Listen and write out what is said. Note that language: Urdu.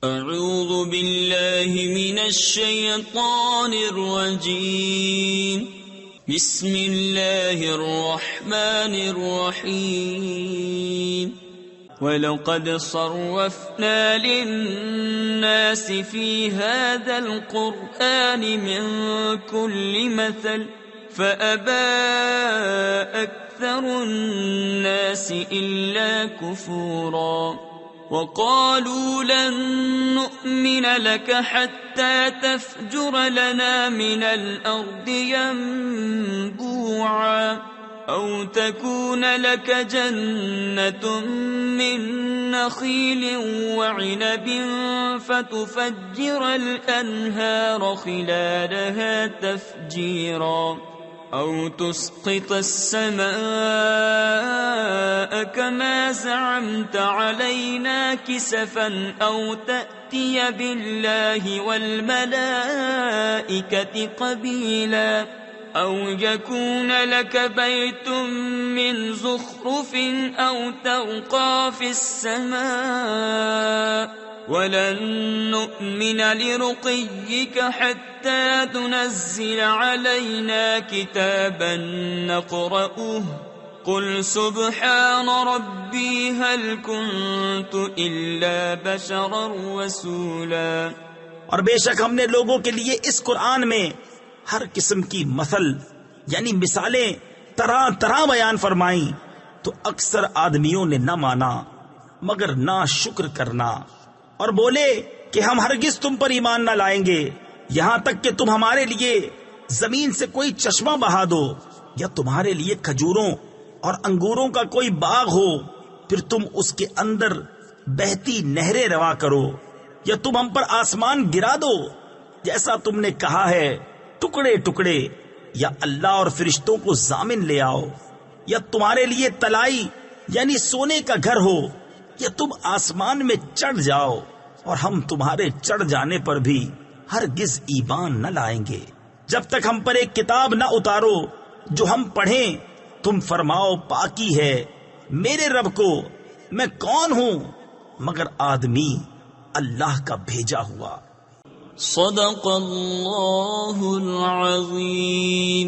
اعوذ باللہ من الشیطان الرجیم بسم اللہ الرحمن الرحیم وَلَقَدْ صَرَّفْنَا لِلنَّاسِ فِي هَذَا الْقُرْآنِ مِنْ كُلِّ مَثَلٍ فَأَبَى أَكْثَرُ النَّاسِ إِلَّا كُفُورًا وَقَالُوا لَن نُّؤْمِنَ لَكَ حَتَّى تَفْجُرَ لَنَا مِنَ الْأَرْضِ يَنبُوعًا أَوْ تَكُونَ لَكَ جَنَّةٌ مِّن نَّخِيلٍ وَعِنَبٍ فَتُفَجِّرَ الْأَنْهَارَ خِلَالَهَا تَفْجِيرًا أَوْ تُسْقِطَ السَّمَاءَ كَمَا زَعَمْتَ عَلَيْنَا كِسَفًا أَوْ تَأْتِيَ بِاللَّهِ وَالْمَلَائِكَةِ قَبِيلًا أَوْ يَكُونَ لَكَ بَيْتٌ مِّن زُخْرُفٍ أَوْ تَرْقَىٰ فِي السَّمَاءِ وَلَن نُّؤْمِنَ لِرُقِيِّكَ حَتَّىٰ تُنَزِّلَ عَلَيْنَا كِتَابًا نَّقْرَؤُهُ قُلْ سُبْحَانَ رَبِّي هَلْ كُنتُ إِلَّا بَشَرًا رَّسُولًا۔ اور بے شک ہم نے لوگوں کے لیے اس قرآن میں ہر قسم کی مثل یعنی مثالیں طرح طرح بیان فرمائیں، تو اکثر آدمیوں نے نہ مانا مگر نہ شکر کرنا، اور بولے کہ ہم ہرگز تم پر ایمان نہ لائیں گے یہاں تک کہ تم ہمارے لیے زمین سے کوئی چشمہ بہا دو، یا تمہارے لیے کھجوروں اور انگوروں کا کوئی باغ ہو، پھر تم اس کے اندر بہتی نہریں روا کرو، یا تم ہم پر آسمان گرا دو جیسا تم نے کہا ہے ٹکڑے ٹکڑے، یا اللہ اور فرشتوں کو ضامن لے آؤ، یا تمہارے لیے تلائی یعنی سونے کا گھر ہو، یا تم آسمان میں چڑھ جاؤ اور ہم تمہارے چڑھ جانے پر بھی ہرگز ایمان نہ لائیں گے جب تک ہم پر ایک کتاب نہ اتارو جو ہم پڑھیں۔ تم فرماؤ پاکی ہے میرے رب کو، میں کون ہوں مگر آدمی اللہ کا بھیجا ہوا۔ صدق اللہ العظیم۔